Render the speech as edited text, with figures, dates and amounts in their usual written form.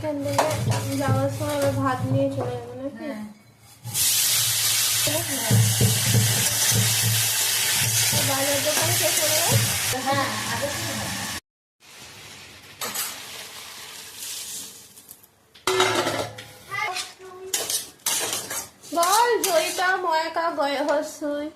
এইখান থেকে যাওয়ার সময় আবার ভাত নিয়ে চলে যাবো নাকি? বাজার দোকান শেষ হয়ে গেল। হ্যাঁ বল জয়িতা ময়কা গয়ে হসুই